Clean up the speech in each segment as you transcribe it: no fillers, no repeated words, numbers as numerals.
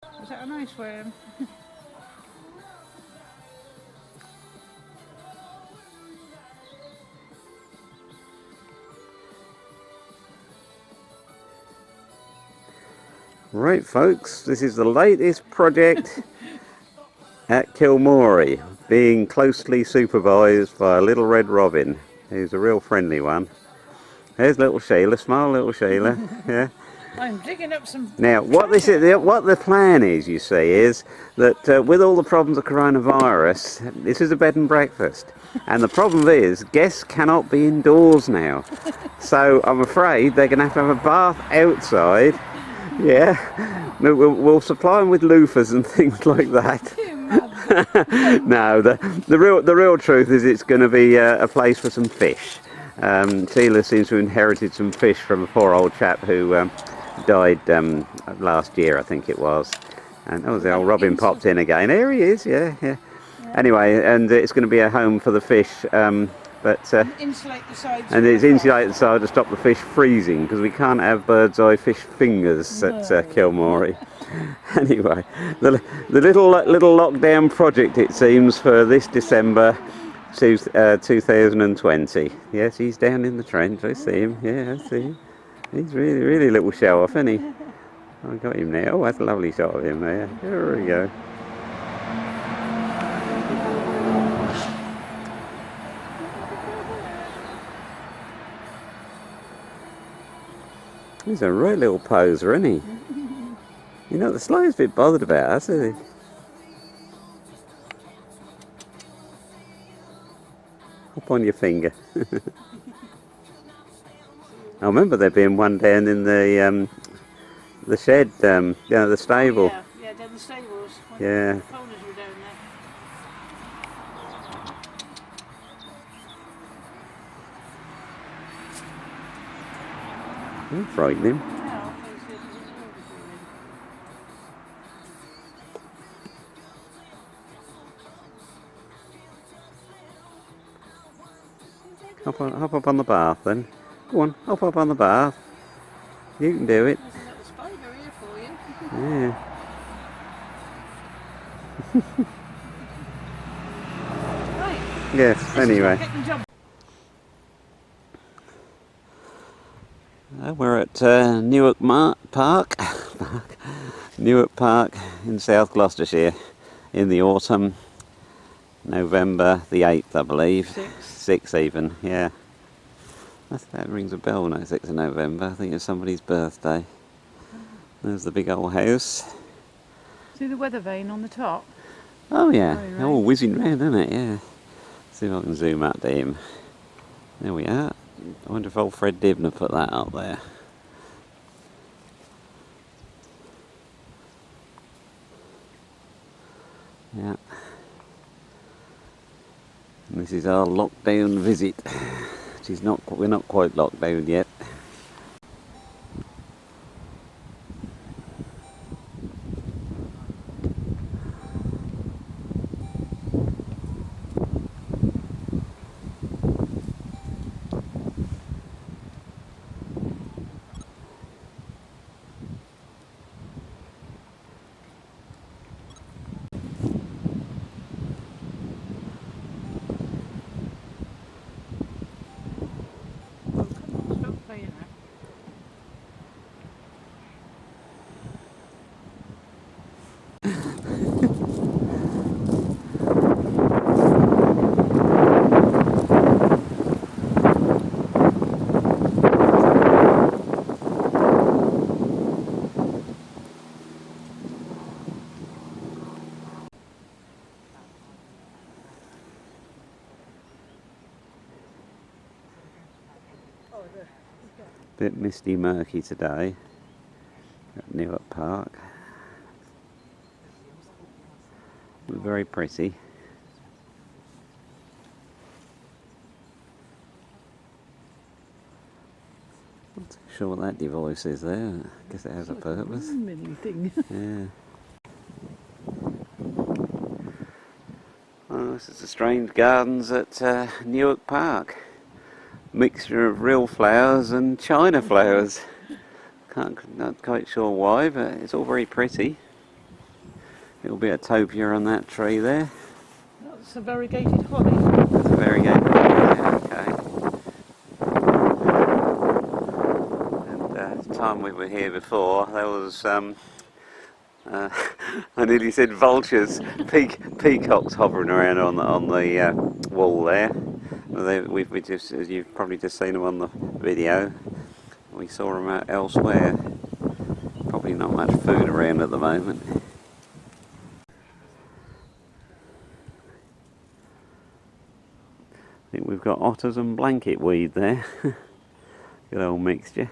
Is that a nice worm? Right folks, this is the latest project at Kilmorey, being closely supervised by a little red robin, who's a real friendly one. There's little Sheila, smile little Sheila, yeah. I'm digging up some... Now what the plan is, you see, is that with all the problems of coronavirus, this is a bed and breakfast. And the problem is, guests cannot be indoors now. So I'm afraid they're going to have a bath outside. Yeah, we'll supply them with loofahs and things like that. No, the real truth is it's going to be a place for some fish. Sheila seems to have inherited some fish from a poor old chap who died last year, I think it was. And oh, the old robin popped in again. There he is. Yeah. Anyway, and it's going to be a home for the fish. Insulate the sides. And it's insulated the side to stop the fish freezing, because we can't have bird's eye fish fingers at Kilmorey. Anyway, the little lockdown project, it seems, for this December 2020. Yes, he's down in the trench. I see him. Yeah, I see him. He's really little show off, isn't he? I got him now. Oh, that's a lovely shot of him there. There we go. He's a right little poser, isn't he? You know, the sly's a bit bothered about us, isn't he? Hop on your finger. I remember there being one down in the shed, you know, the stable. Oh, yeah, down the stables. Yeah. The folders were down there. Don't frighten him. Hop up on the bath then. Go on, hop up on the bath. You can do it. There's a little spider here for you. Yeah. Right. Yes, anyway. We're at Newark Park. Newark Park in South Gloucestershire in the autumn. November the 8th, I believe. 6th even, yeah. That rings a bell now, 6th of November. I think it's somebody's birthday. There's the big old house. See the weather vane on the top? Oh yeah, all whizzing round, isn't it? Yeah. See if I can zoom out to him. There we are. I wonder if old Fred Dibner put that up there. Yeah. And this is our lockdown visit. We're not quite locked down yet. Bit misty murky today at Newark Park. Very pretty. Not too sure what that device is there. I guess it has a purpose. Yeah. Oh, this is the strange gardens at Newark Park. Mixture of real flowers and China flowers. Not quite sure why, but it's all very pretty. Little bit of topia on that tree there. That's a variegated holly. That's a variegated holly, yeah, okay. And the time we were here before, there was I nearly said vultures, peacocks hovering around on the wall there. We just, as you've probably just seen them on the video, we saw them out elsewhere. Probably not much food around at the moment. I think we've got otters and blanket weed there. Good old mixture.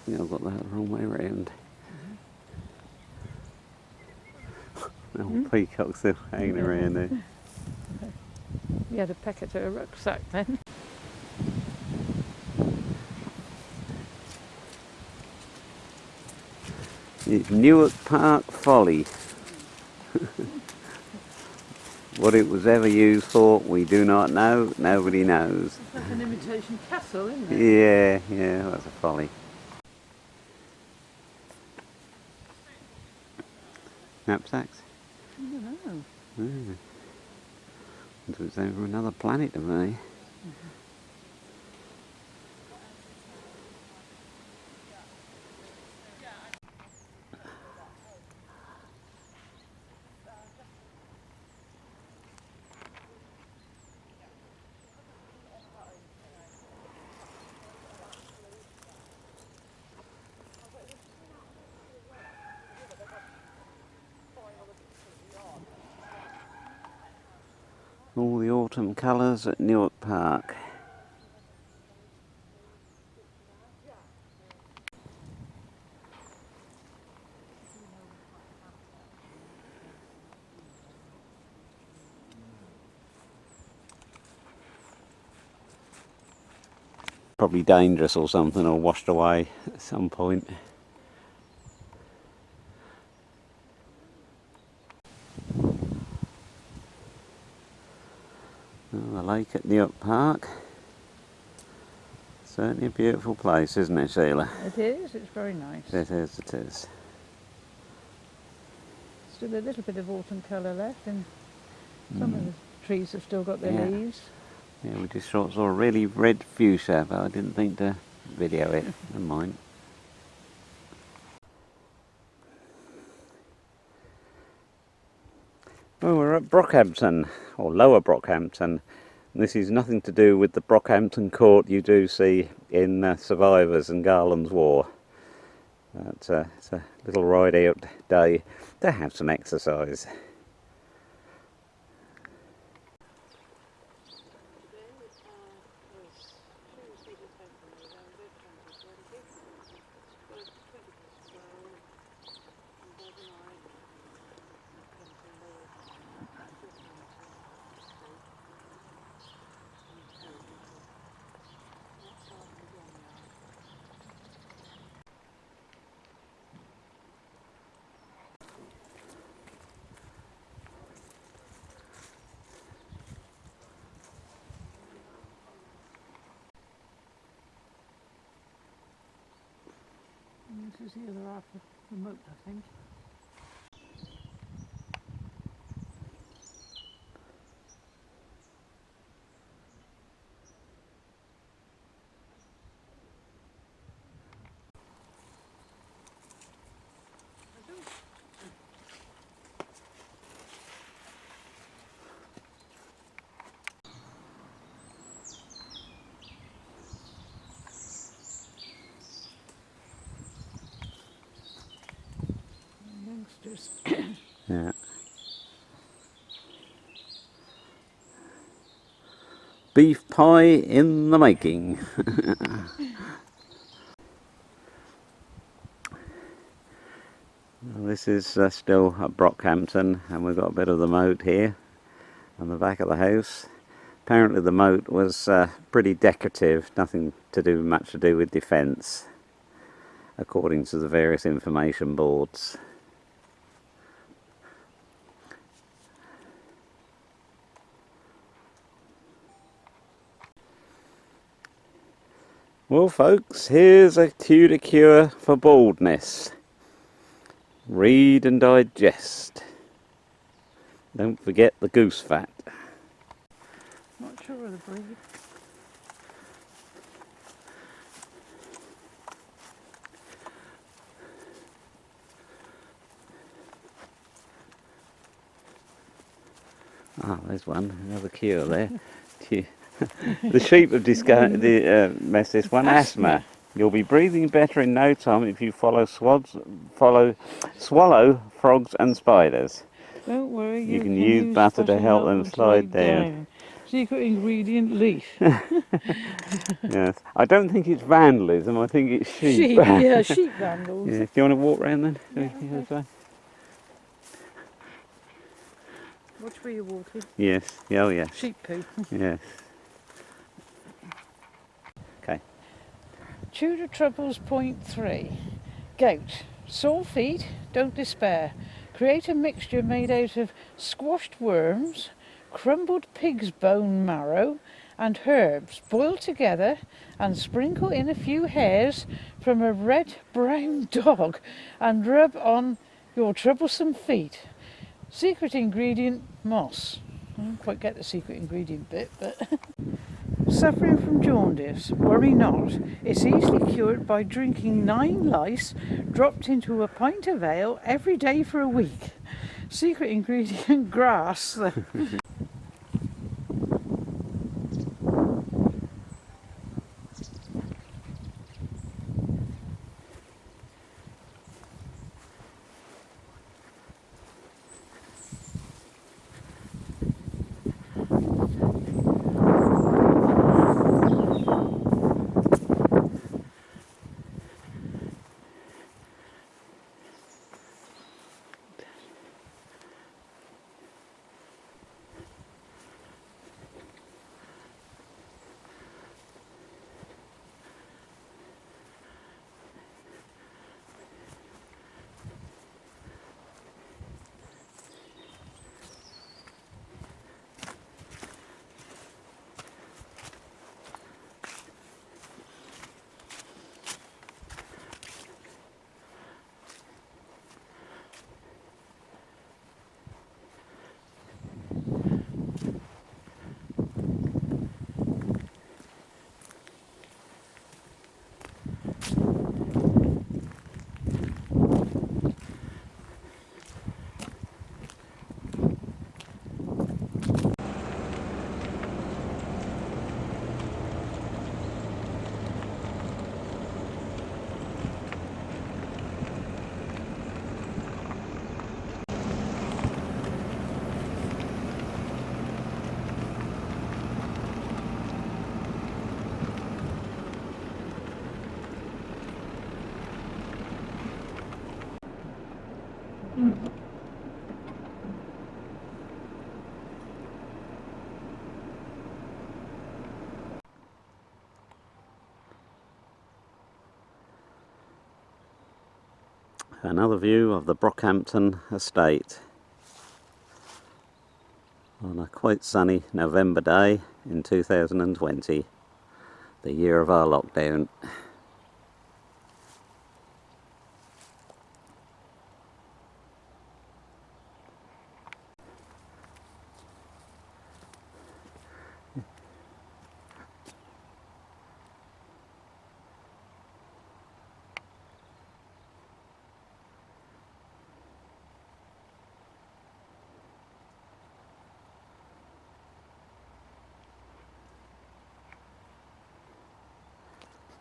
Yeah, I've got that the wrong way around. Peacocks still hanging around there. You had a peck at her rucksack then. It's Newark Park Folly. What it was ever used for, we do not know. Nobody knows. It's like an imitation castle, isn't it? Yeah, that's a folly. Knapsacks? I don't know. Yeah. It was over another planet to me. All the autumn colours at Newark Park. Probably dangerous or something, or washed away at some point. The lake at Newark Park. Certainly a beautiful place, isn't it, Sheila? It is, it's very nice. It is, it is. Still a little bit of autumn colour left, and some of the trees have still got their leaves. Yeah, we just saw a really red fuchsia, but I didn't think to video it. Never mind. Well, we're at Brockhampton, or Lower Brockhampton. This is nothing to do with the Brockhampton court you do see in Survivors and Garland's War. It's a little ride out day to have some exercise. This is the other half of the moat, I think. Youngsters. Yeah. Beef pie in the making. This is still at Brockhampton, and we've got a bit of the moat here on the back of the house. Apparently the moat was pretty decorative, nothing to do much to do with defence, according to the various information boards. Well folks, here's a Tudor cure for baldness. Read and digest. Don't forget the goose fat. Not sure of the breed. Ah, there's one, another cure there. The sheep have messed this one. Asthma. You'll be breathing better in no time if you swallow frogs and spiders. Don't worry, You can use butter to help them slide down. Secret ingredient leaf. Yes. I don't think it's vandalism, I think it's sheep. Sheep, yeah, sheep vandals. Yeah. Do you want to walk round then? Yeah, okay. Which way are you walking? Yes. Oh yes. Sheep poo. Yes. Okay. Tudor Troubles Point 3. Gout. Sore feet? Don't despair. Create a mixture made out of squashed worms, crumbled pig's bone marrow and herbs. Boil together and sprinkle in a few hairs from a red-brown dog and rub on your troublesome feet. Secret ingredient, moss. I don't quite get the secret ingredient bit, but... Suffering from jaundice? Worry not. It's easily cured by drinking 9 lice dropped into a pint of ale every day for a week. Secret ingredient, grass. Another view of the Brockhampton estate on a quite sunny November day in 2020, the year of our lockdown.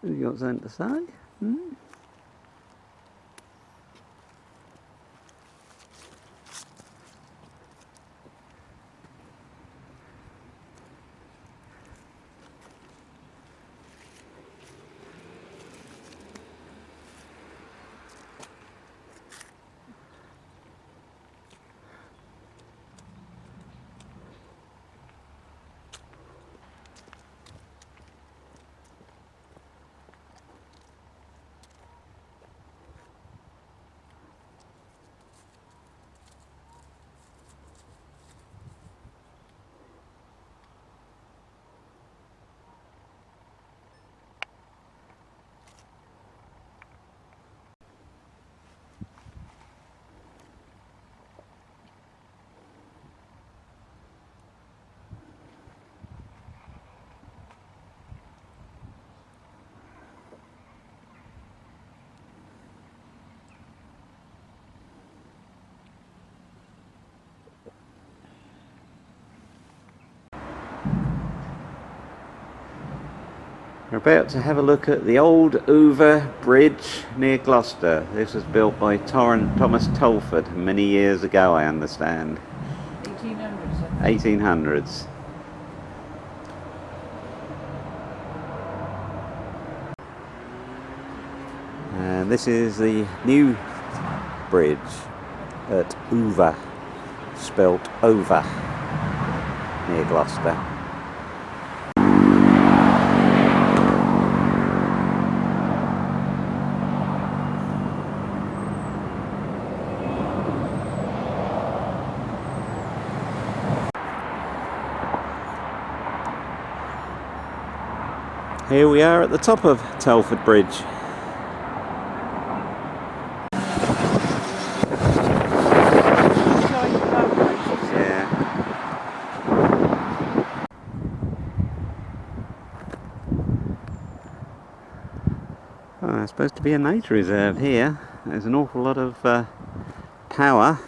Have you got something to say? Hmm? We're about to have a look at the old Over Bridge near Gloucester. This was built by Thomas Telford many years ago, I understand. 1800s. 1800s. And this is the new bridge at Over, spelt over, near Gloucester. Here we are at the top of Telford Bridge. Yeah. Oh, there's supposed to be a nature reserve here. There's an awful lot of power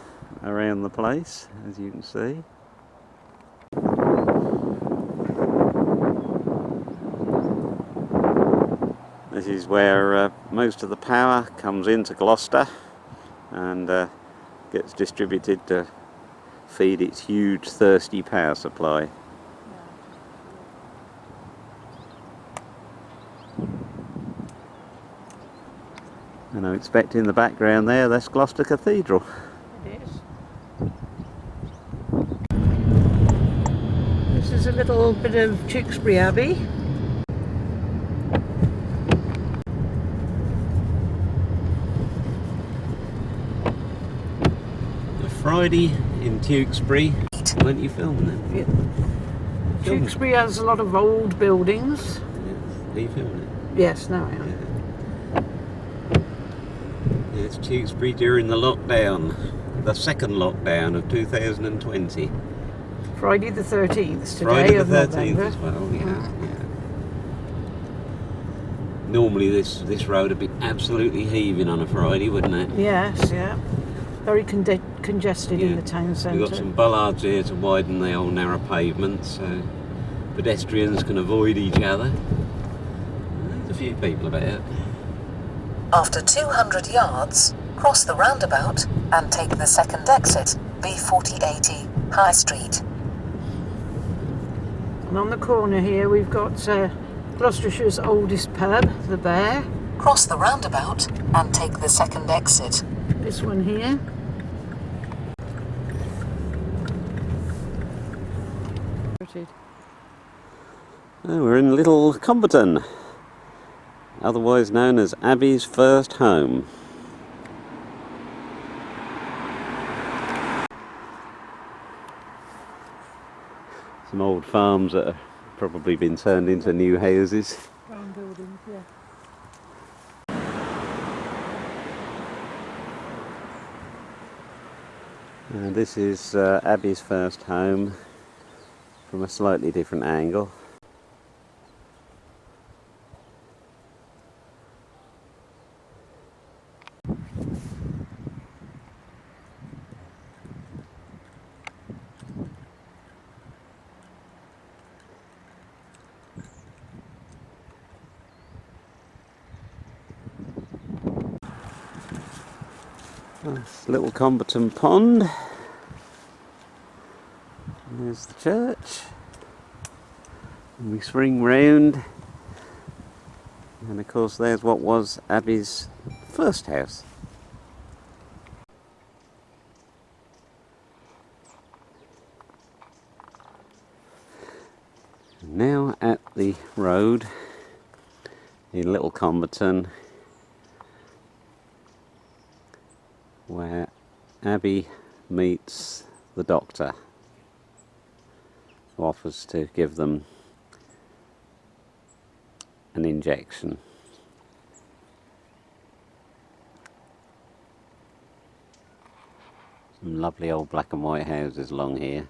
around the place, as you can see. This is where most of the power comes into Gloucester and gets distributed to feed its huge thirsty power supply. And I'm expecting in the background there, that's Gloucester Cathedral. It is. This is a little bit of Tewkesbury Abbey. Friday in Tewkesbury. Weren't you filming it? Yeah. Tewkesbury has a lot of old buildings. Yeah. Are you filming it? Yes, now I am. Yeah, it's Tewkesbury during the lockdown, the second lockdown of 2020. Friday the 13th today. Friday the of 13th November. as well, yeah. Normally this road would be absolutely heaving on a Friday, wouldn't it? Yes, yeah. Very congested in the town centre. We've got some bollards here to widen the old narrow pavement so pedestrians can avoid each other. There's a few people about. After 200 yards, cross the roundabout and take the second exit, B4080, High Street. And on the corner here we've got Gloucestershire's oldest pub, the Bear. Cross the roundabout and take the second exit. This one here. Oh, we're in Little Comberton, otherwise known as Abby's first home. Some old farms that have probably been turned into new houses. Brown buildings, yeah. And this is Abby's first home from a slightly different angle. Nice little Comberton pond. There's the church. And we swing round. And of course there's what was Abby's first house. Now at the road in Little Comberton, where Abby meets the doctor, who offers to give them an injection. Some lovely old black and white houses along here.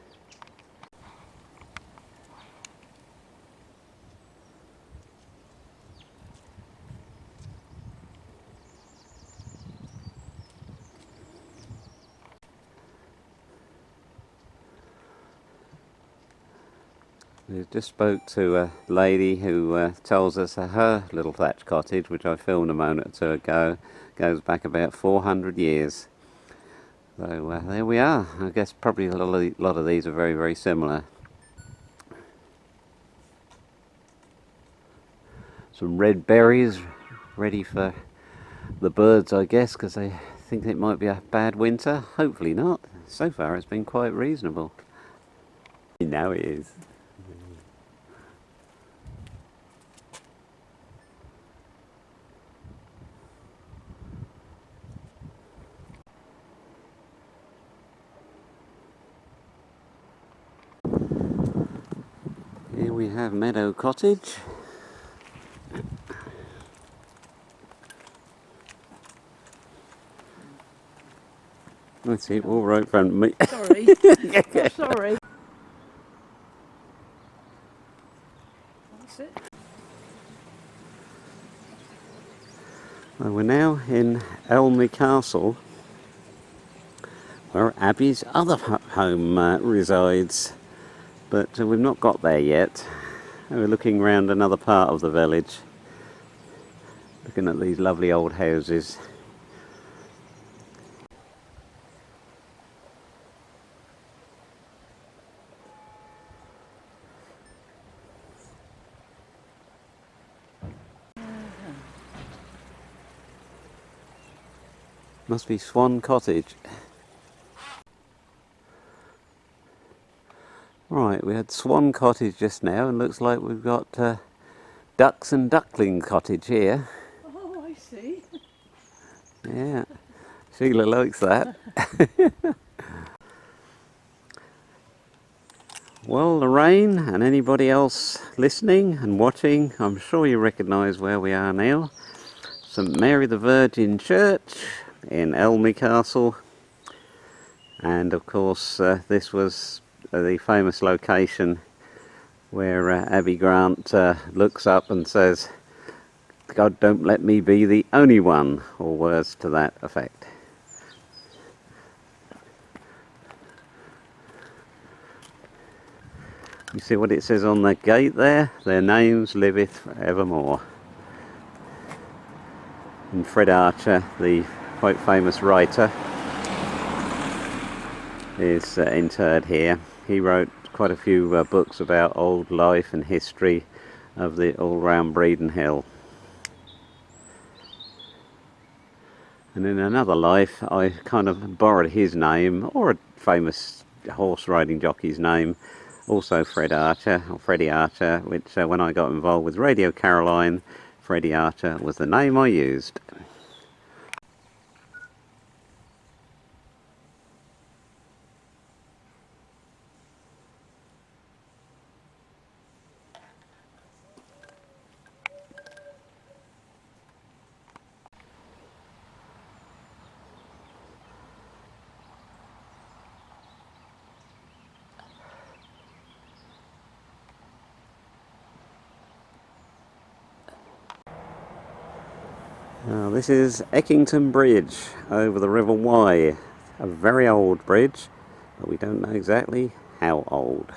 We just spoke to a lady who tells us that her little thatched cottage, which I filmed a moment or two ago, goes back about 400 years. So there we are. I guess probably a lot of these are very, very similar. Some red berries ready for the birds, I guess, because they think it might be a bad winter. Hopefully not. So far it's been quite reasonable. Now it is. Here we have Meadow Cottage. Let's see, all right in front of me. Sorry. Oh, sorry. That's it. Well, we're now in Elmy Castle, where Abby's other home resides, but we've not got there yet. We're looking round another part of the village, looking at these lovely old houses. Must be Swan Cottage. Right, we had Swan Cottage just now, and looks like we've got Ducks and Duckling Cottage here. Oh, I see. Yeah, Sheila likes that. Well, Lorraine and anybody else listening and watching, I'm sure you recognise where we are now. St Mary the Virgin Church in Elmy Castle, and of course this was the famous location where Abby Grant looks up and says, "God, don't let me be the only one," or words to that effect. You see what it says on the gate there? "Their names liveth forevermore." And Fred Archer, the quite famous writer, is interred here. He wrote quite a few books about old life and history of the all round Breeden Hill. And in another life I kind of borrowed his name, or a famous horse riding jockey's name, also Fred Archer, or Freddie Archer, which when I got involved with Radio Caroline, Freddie Archer was the name I used. Now, this is Eckington Bridge over the River Wye, a very old bridge, but we don't know exactly how old.